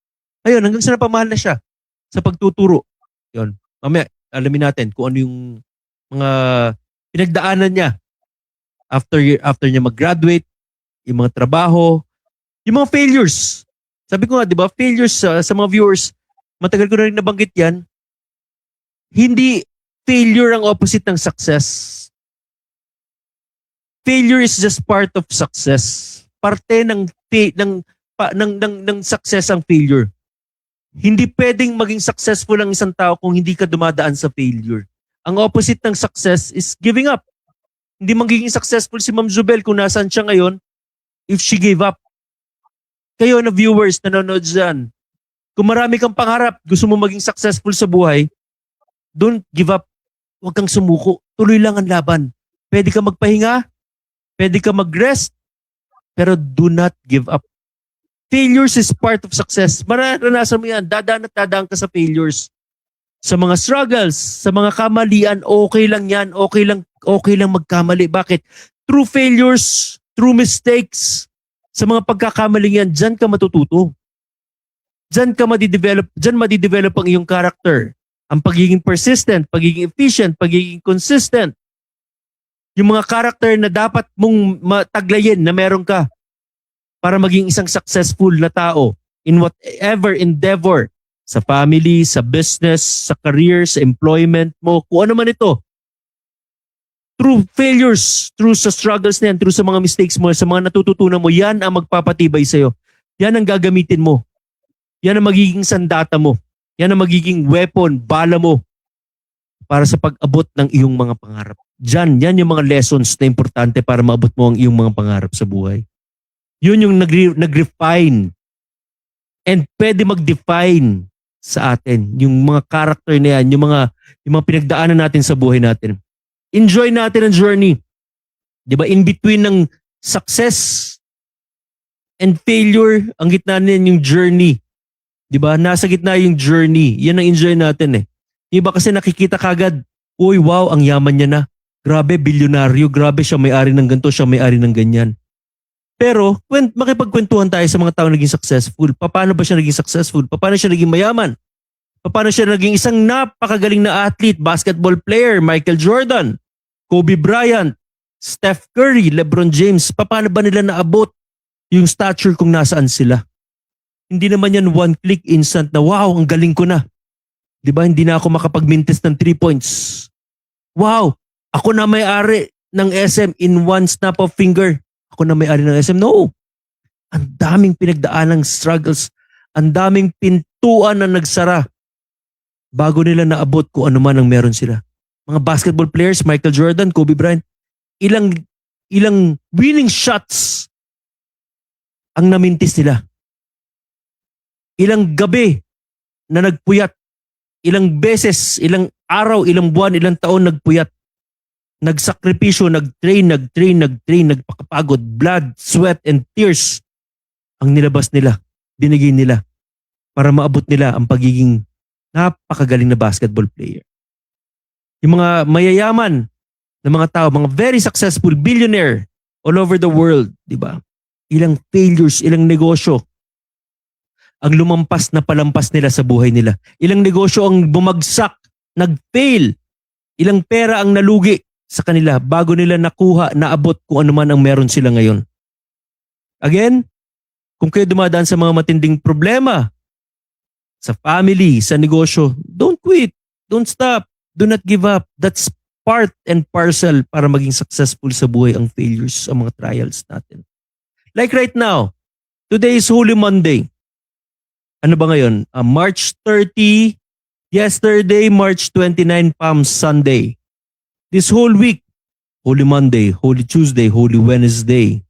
Ayun, hanggang sa napamahal na siya sa pagtuturo. Yun. Mamaya, alamin natin kung ano yung mga pinagdaanan niya after niya mag-graduate, yung mga trabaho, yung mga failures. Sabi ko nga, di ba, failures sa mga viewers, matagal ko na rin nabanggit yan, hindi failure ang opposite ng success. Failure is just part of success. Parte ng success ang failure. Hindi pwedeng maging successful ang isang tao kung hindi ka dumadaan sa failure. Ang opposite ng success is giving up. Hindi magiging successful si Ma'am Jobel kung nasaan siya ngayon if she gave up. Kayo na viewers, nanonood dyan, kung marami kang pangarap, gusto mo maging successful sa buhay, don't give up. Huwag kang sumuko. Tuloy lang ang laban. Pwede ka magpahinga, pwede ka mag-rest, pero do not give up. Failures is part of success. Maranasan mo yan. Dadaan at dadaan ka sa failures. Sa mga struggles, sa mga kamalian, okay lang yan. Okay lang magkamali. Bakit? Through failures, through mistakes, sa mga pagkakamaling yan, dyan ka matututo. Dyan madidevelop ang iyong character. Ang pagiging persistent, pagiging efficient, pagiging consistent. Yung mga character na dapat mong mataglayin na meron ka para maging isang successful na tao in whatever endeavor, sa family, sa business, sa career, sa employment mo, kung ano man ito. Through failures, through sa struggles na yan, through sa mga mistakes mo, sa mga natututunan mo, yan ang magpapatibay sa'yo. Yan ang gagamitin mo. Yan ang magiging sandata mo. Yan ang magiging weapon, bala mo para sa pag-abot ng iyong mga pangarap. Yan yung mga lessons na importante para maabot mo ang iyong mga pangarap sa buhay. Yun yung nag-refine and pwede mag-define sa atin. Yung mga character na yan, yung mga pinagdaanan natin sa buhay natin. Enjoy natin ang journey. Diba? In between ng success and failure, ang gitna niyan yung journey. Diba? Nasa gitna yung journey. Yan ang enjoy natin eh. Diba kasi nakikita kagad, uy, wow, ang yaman niya na. Grabe, bilyonaryo. Grabe, siya may-ari ng ganito, siya may-ari ng ganyan. Pero, makipagkwentuhan tayo sa mga tao naging successful. Paano ba siya naging successful? Paano siya naging mayaman? Paano siya naging isang napakagaling na athlete, basketball player, Michael Jordan, Kobe Bryant, Steph Curry, LeBron James, paano ba nila naabot yung stature kung nasaan sila? Hindi naman yan one click instant na wow, ang galing ko na. 'Di ba? Hindi na ako makapagmintis ng 3 points. Wow, ako na may-ari ng SM in one snap of finger. Ako na may-ari ng SM. No. Ang daming pinagdaanang struggles, ang daming pintuan na nagsara bago nila naabot kung ano man ang meron sila. Mga basketball players, Michael Jordan, Kobe Bryant, ilang winning shots ang namintis nila. Ilang gabi na nagpuyat, ilang beses, ilang araw, ilang buwan, ilang taon nagpuyat. Nagsakripisyo, nagtrain, nagpakapagod, blood, sweat, and tears ang nilabas nila, binigay nila para maabot nila ang pagiging napakagaling na basketball player. Yung mga mayayaman na mga tao, mga very successful billionaire all over the world, di ba? Ilang failures, ilang negosyo ang lumampas na palampas nila sa buhay nila. Ilang negosyo ang bumagsak, nag-fail. Ilang pera ang nalugi sa kanila bago nila nakuha, naabot kung ano man ang meron sila ngayon. Again, kung kayo dumadaan sa mga matinding problema, sa family, sa negosyo, don't quit, don't stop, do not give up. That's part and parcel para maging successful sa buhay ang failures, ang mga trials natin. Like right now, today is Holy Monday. Ano ba ngayon? March 30, yesterday, March 29, Palm Sunday. This whole week, Holy Monday, Holy Tuesday, Holy Wednesday,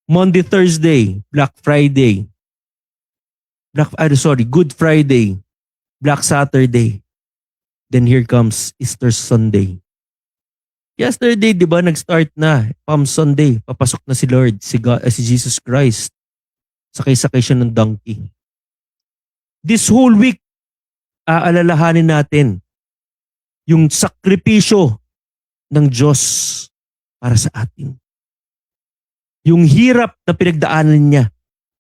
Monday, Thursday, Black Friday, Good Friday, Black Saturday. Then here comes Easter Sunday. Yesterday, di ba, nag-start na, Palm Sunday, papasok na si Lord, si Jesus Christ. Sakay-sakay siya ng donkey. This whole week, aalalahanin natin yung sakripisyo ng Diyos para sa atin. Yung hirap na pinagdaanan niya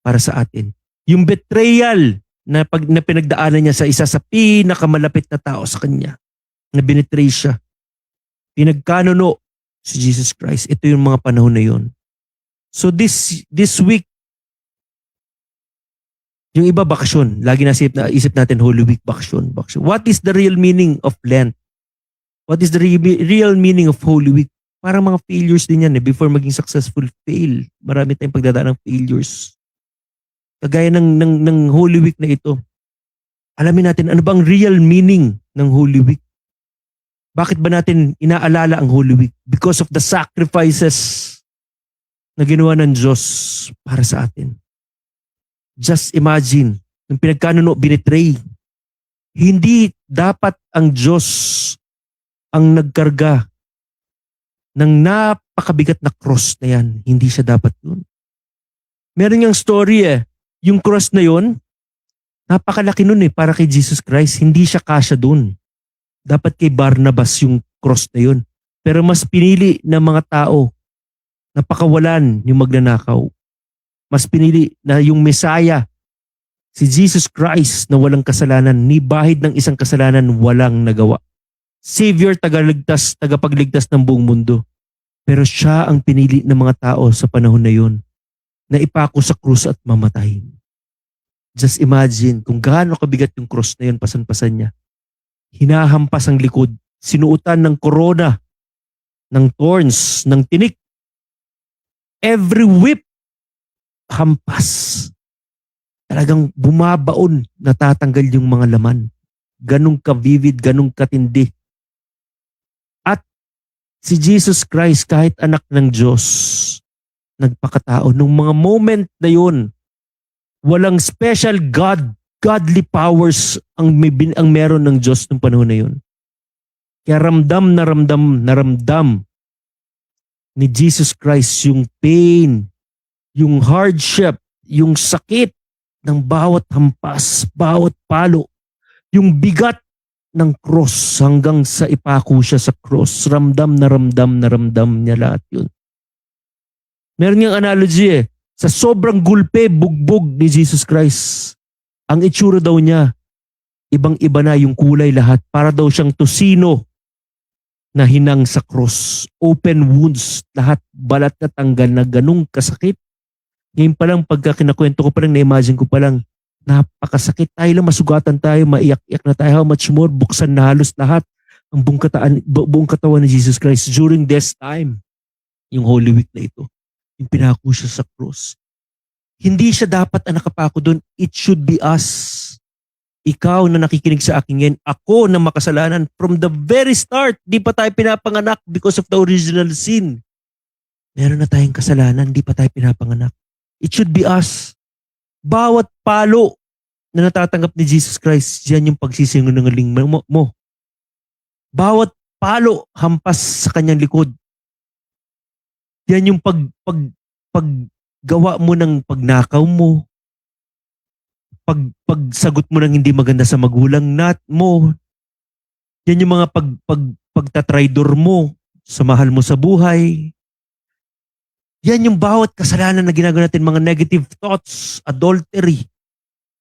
para sa atin. Yung betrayal na pinagdaanan niya sa isa sa pinakamalapit na tao sa kanya. Na binitray siya. Pinagkanuno si Jesus Christ. Ito yung mga panahon na yun. So this week, yung iba bakasyon. Lagi isip natin Holy Week bakasyon. What is the real meaning of Lent? What is the real meaning of Holy Week? Parang mga failures din yan eh. Before maging successful, fail. Marami tayong pagdadaan ng failures. Kagaya ng Holy Week na ito. Alamin natin ano bang real meaning ng Holy Week? Bakit ba natin inaalala ang Holy Week? Because of the sacrifices na ginawa ng Diyos para sa atin. Just imagine, nung pinagkanuno, binitray. Hindi dapat ang Diyos ang nagkarga ng napakabigat na cross na yan. Hindi siya dapat yun. Meron niyang story eh. Yung cross na yun, napakalaki nun eh, para kay Jesus Christ. Hindi siya kasya dun. Dapat kay Barnabas yung cross na yun. Pero mas pinili ng mga tao na pakawalan yung magnanakaw. Mas pinili na yung Messiah, si Jesus Christ na walang kasalanan, ni bahid ng isang kasalanan, walang nagawa. Savior, tagapagligtas ng buong mundo. Pero siya ang pinili ng mga tao sa panahon na yun, na ipako sa krus at mamatay. Just imagine kung gaano kabigat yung cross na yun, pasan-pasan niya. Hinahampas ang likod, sinuutan ng corona, ng thorns, ng tinik. Every whip, hampas. Talagang bumabaon, natatanggal yung mga laman. Ganong ka-vivid, ganong katindi. At si Jesus Christ, kahit anak ng Diyos, nagpakatao. Nung mga moment na yun, walang special godly powers ang meron ng Diyos nung panahon na yun. Kaya ramdam ni Jesus Christ yung pain, yung hardship, yung sakit ng bawat hampas, bawat palo, yung bigat ng cross hanggang sa ipako siya sa cross. Ramdam niya lahat yun. Meron niyang analogy eh. Sa sobrang gulpe, bugbog ni Jesus Christ, ang itsura daw niya, ibang-iba na yung kulay lahat. Para daw siyang tusino na hinang sa cross. Open wounds, lahat balat na tanggal na ganung kasakit. Ngayon pa lang, pagka kinakwento ko pa lang, na-imagine ko pa lang, napakasakit. Tayo lang, masugatan tayo, maiyak-iyak na tayo. How much more, buksan na halos lahat ang buong katawan ni Jesus Christ during this time. Yung Holy Week na ito. Yung pinako siya sa cross. Hindi siya dapat ang nakapako doon. It should be us. Ikaw na nakikinig sa akin ngayon, ako na makasalanan from the very start. Di pa tayo pinapanganak because of the original sin. Meron na tayong kasalanan, di pa tayo pinapanganak. It should be us. Bawat palo na natatanggap ni Jesus Christ, yan yung pagsisinungaling mo. Bawat palo hampas sa kanyang likod. Yan yung paggawa mo ng pagnakaw mo. Pagsagot mo ng hindi maganda sa magulang mo. Yan yung mga pagtatraidor mo sa mahal mo sa buhay. Yan yung bawat kasalanan na ginagawa natin, mga negative thoughts, adultery.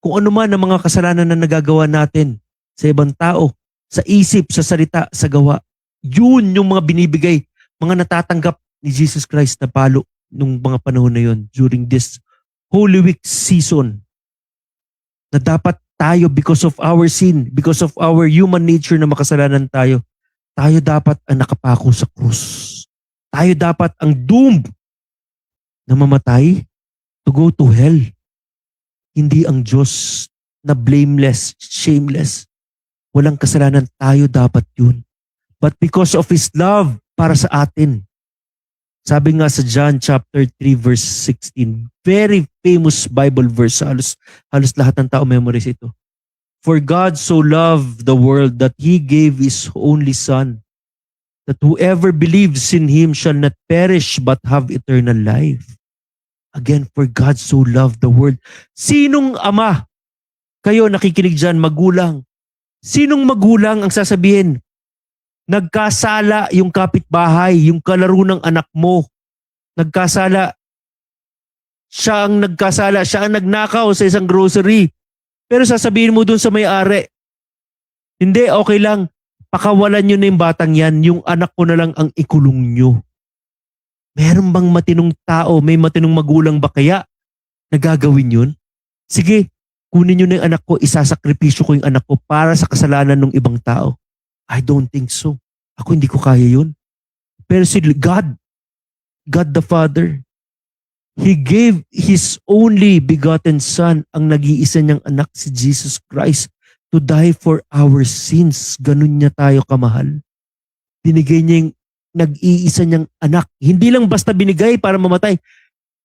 Kung ano man ang mga kasalanan na nagagawa natin sa ibang tao, sa isip, sa salita, sa gawa. Yun yung mga binibigay, mga natatanggap ni Jesus Christ na palo nung mga panahon na yun during this Holy Week season. Na dapat tayo, because of our sin, because of our human nature na makasalanan tayo dapat ang nakapako sa krus. Tayo dapat ang doomed na mamatay to go to hell. Hindi ang Diyos na blameless, shameless. Walang kasalanan, tayo dapat yun. But because of His love para sa atin, sabi nga sa John chapter 3 verse 16, very famous Bible verse, halos lahat ng tao memorize ito. For God so loved the world that He gave His only Son, that whoever believes in Him shall not perish but have eternal life. Again, for God so loved the world. Sinong ama? Kayo nakikinig dyan, magulang. Sinong magulang ang sasabihin? Nagkasala yung kapitbahay, yung kalaro ng anak mo. Nagkasala. Siya ang nagnakaw sa isang grocery. Pero sasabihin mo dun sa may-ari, hindi, okay lang. Pakawalan nyo na yung batang yan, yung anak ko na lang ang ikulong nyo. Meron bang matinong tao, may matinong magulang ba kaya na gagawin yun? Sige, kunin nyo na yung anak ko, isasakripisyo ko yung anak ko para sa kasalanan ng ibang tao. I don't think so. Ako hindi ko kaya yun. Pero si God the Father, He gave His only begotten Son, ang nag-iisa niyang anak, si Jesus Christ, to die for our sins. Ganun niya tayo kamahal. Binigay niya yung nag-iisa niyang anak. Hindi lang basta binigay para mamatay.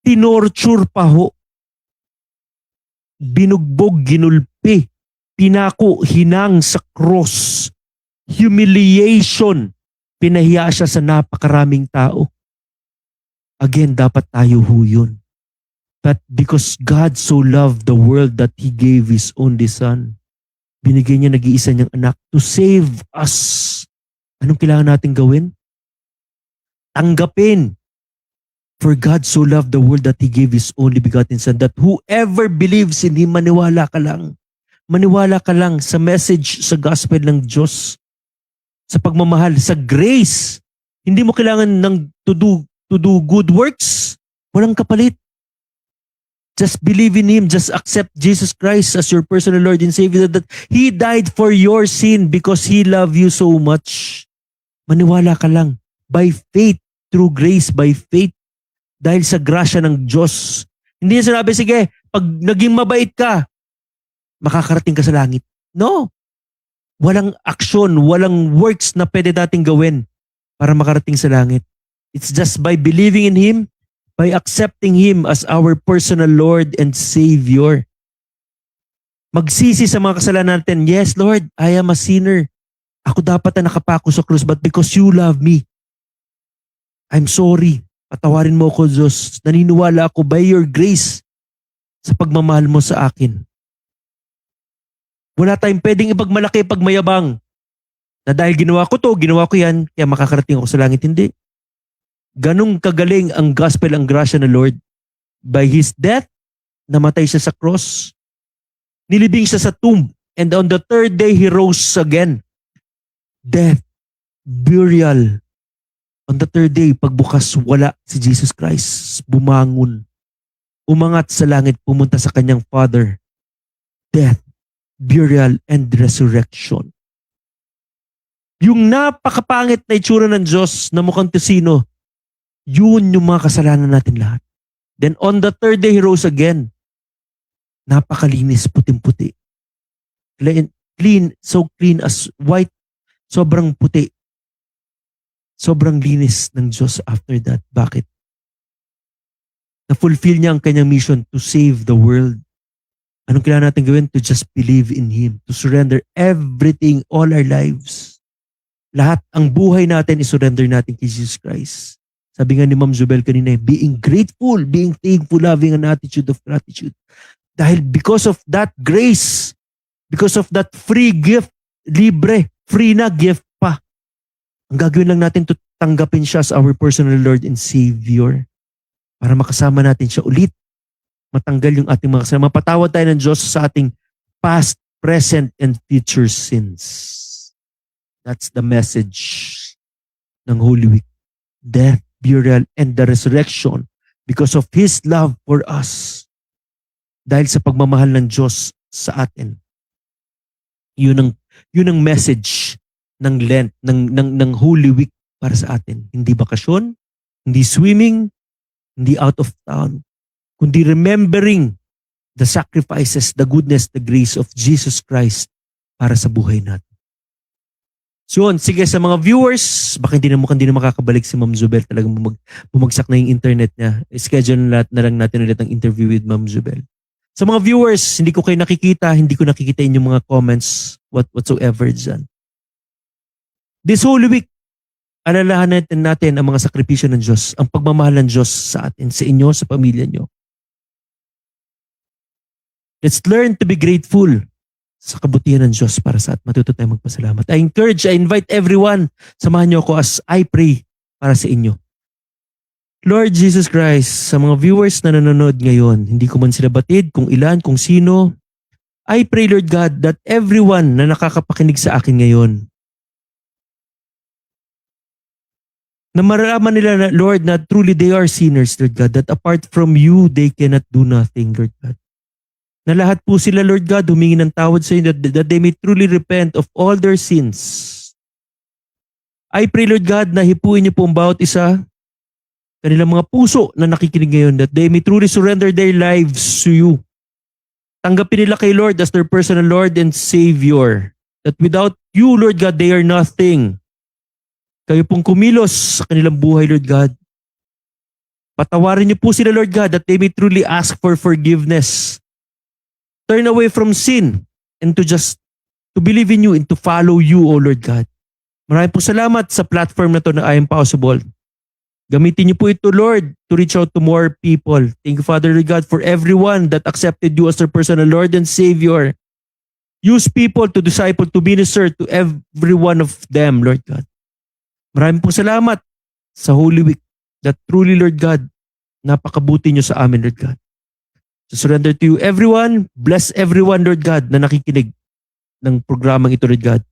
Tinorture pa ho. Binugbog, ginulpi. Pinako, hinang sa cross. Humiliation. Pinahiya siya sa napakaraming tao. Again, dapat tayo ho yun. But because God so loved the world that He gave His only Son, binigay niya nag-iisa niyang anak to save us. Anong kailangan natin gawin? Tanggapin. For God so loved the world that He gave His only begotten Son, that whoever believes in Him, maniwala ka lang. Maniwala ka lang sa message, sa gospel ng Diyos. Sa pagmamahal, sa grace. Hindi mo kailangan ng to do good works. Walang kapalit. Just believe in Him. Just accept Jesus Christ as your personal Lord and Savior, that He died for your sin because He loved you so much. Maniwala ka lang. By faith, through grace, by faith. Dahil sa grasya ng Diyos. Hindi niya sinabi, sige, pag naging mabait ka, makakarating ka sa langit. No. Walang aksyon, walang works na pwede nating gawin para makarating sa langit. It's just by believing in Him, by accepting Him as our personal Lord and Savior. Magsisi sa mga kasalanan natin, yes Lord, I am a sinner. Ako dapat na nakapako sa krus, but because You love me, I'm sorry. Patawarin mo ako, Diyos. Naniniwala ako by Your grace sa pagmamahal mo sa akin. Wala tayong pwedeng ipagmalaki, pagmayabang na dahil ginawa ko to, ginawa ko yan, kaya makakarating ako sa langit. Hindi. Ganong kagaling ang gospel, ang grasya ng Lord. By His death, namatay siya sa cross. Nilibing siya sa tomb. And on the third day, He rose again. Death, burial. On the third day, pagbukas, wala si Jesus Christ. Bumangon. Umangat sa langit, pumunta sa kanyang Father. Death, burial, and resurrection. Yung napakapangit na itsura ng Diyos na mukhang tusino, yun yung mga kasalanan natin lahat. Then on the third day, He rose again. Napakalinis, puting-puti. Clean, so clean as white. Sobrang puti. Sobrang linis ng Diyos after that. Bakit? Na-fulfill niya ang kanyang mission to save the world. Anong kailangan natin gawin? To just believe in Him. To surrender everything, all our lives. Lahat, ang buhay natin, isurrender natin kay Jesus Christ. Sabi nga ni Ma'am Zubel kanina, being grateful, being thankful, having an attitude of gratitude. Dahil because of that grace, because of that free gift, libre, free na gift pa. Ang gagawin lang natin to tanggapin siya as our personal Lord and Savior. Para makasama natin siya ulit. Matanggal yung ating mga kasalanan. Mapatawad tayo ng Diyos sa ating past, present, and future sins. That's the message ng Holy Week. Death, burial, and the resurrection because of His love for us. Dahil sa pagmamahal ng Diyos sa atin. Yun ang message ng Lent, ng Holy Week para sa atin. Hindi bakasyon, hindi swimming, hindi out of town, kundi remembering the sacrifices, the goodness, the grace of Jesus Christ para sa buhay natin. So yun, sige sa mga viewers, baka hindi na makakabalik si Ma'am Zubel, talagang bumagsak na yung internet niya. Schedule na lang natin ulit ang interview with Ma'am Zubel. Sa mga viewers, hindi ko kayo nakikita, hindi ko nakikita inyong mga comments, whatsoever dyan. This Holy Week, alalahanan natin ang mga sakripisyo ng Diyos, ang pagmamahal ng Diyos sa atin, sa inyo, sa pamilya nyo. Let's learn to be grateful sa kabutihan ng Diyos para sa atin. Matuto tayong magpasalamat. I invite everyone, samahan nyo ako as I pray para sa inyo. Lord Jesus Christ, sa mga viewers na nanonood ngayon, hindi ko man sila batid kung ilan, kung sino, I pray, Lord God, that everyone na nakakapakinig sa akin ngayon, na maralaman nila, na, Lord, na truly they are sinners, Lord God, that apart from you, they cannot do nothing, Lord God. Na lahat po sila, Lord God, humingi ng tawad sa inyo, that they may truly repent of all their sins. I pray, Lord God, na hipuin niyo po ang bawat isa, kanilang mga puso na nakikinig ngayon, that they may truly surrender their lives to you. Tanggapin nila kay Lord as their personal Lord and Savior. That without you, Lord God, they are nothing. Kayo pong kumilos sa kanilang buhay, Lord God. Patawarin niyo po sila, Lord God, that they may truly ask for forgiveness. Turn away from sin and to believe in you and to follow you, O Lord God. Maraming po salamat sa platform na to na I Am Possible. Gamitin niyo po ito, Lord, to reach out to more people. Thank you, Father, Lord God, for everyone that accepted you as their personal Lord and Savior. Use people to disciple, to minister to every one of them, Lord God. Maraming po salamat sa Holy Week that truly, Lord God, napakabuti niyo sa amin, Lord God. So surrender to you, everyone. Bless everyone, Lord God, na nakikinig ng programang ito, Lord God.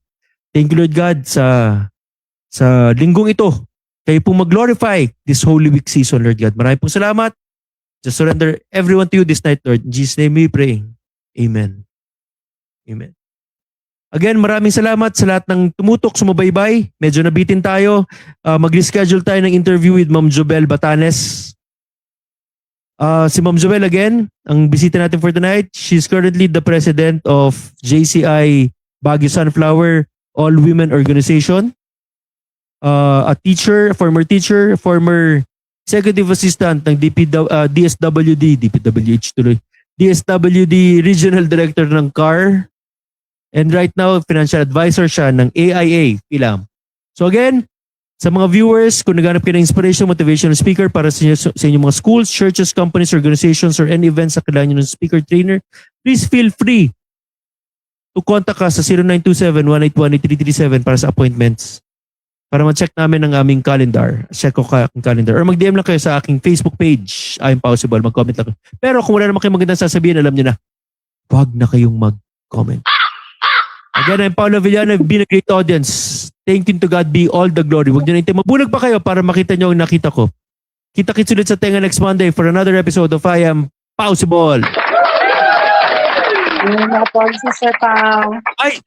Thank you, Lord God, sa linggong ito. Kayo pong mag-glorify this Holy Week season, Lord God. Maraming pong salamat. Just surrender everyone to you this night, Lord. In Jesus' name we pray. Amen. Amen. Again, maraming salamat sa lahat ng tumutok, sumubaybay. Medyo nabitin tayo. Mag-reschedule tayo ng interview with Ma'am Zubel Batanes. Si Ma'am Zubel again, ang bisita natin for tonight, she's currently the president of JCI Baguio Sunflower All-Women Organization. A teacher, former executive assistant ng DSWD Regional Director ng CAR. And right now, financial advisor siya ng AIA, PILAM. So again, sa mga viewers, kung naghanap kayo ng inspiration, motivational speaker para sa inyong mga schools, churches, companies, organizations, or any events sa kailangan nyo ng speaker trainer, please feel free to contact us sa 0927-181-8337 para sa appointments. Para ma-check namin ang aming calendar. Check ko ang calendar. Or mag-DM lang kayo sa aking Facebook page. I Am Possible. Mag-comment lang kayo. Pero kung wala naman kayong magandang sasabihin, alam nyo na, huwag na kayong mag-comment. Again, I'm Paulo Villana. I've been a great audience. Thank you to God be all the glory. Huwag nyo na hintay. Mabulag pa kayo para makita nyo ang nakita ko. Kita-kits ulit sa Tenga next Monday for another episode of I Am Possible. Sir Pao. Ay!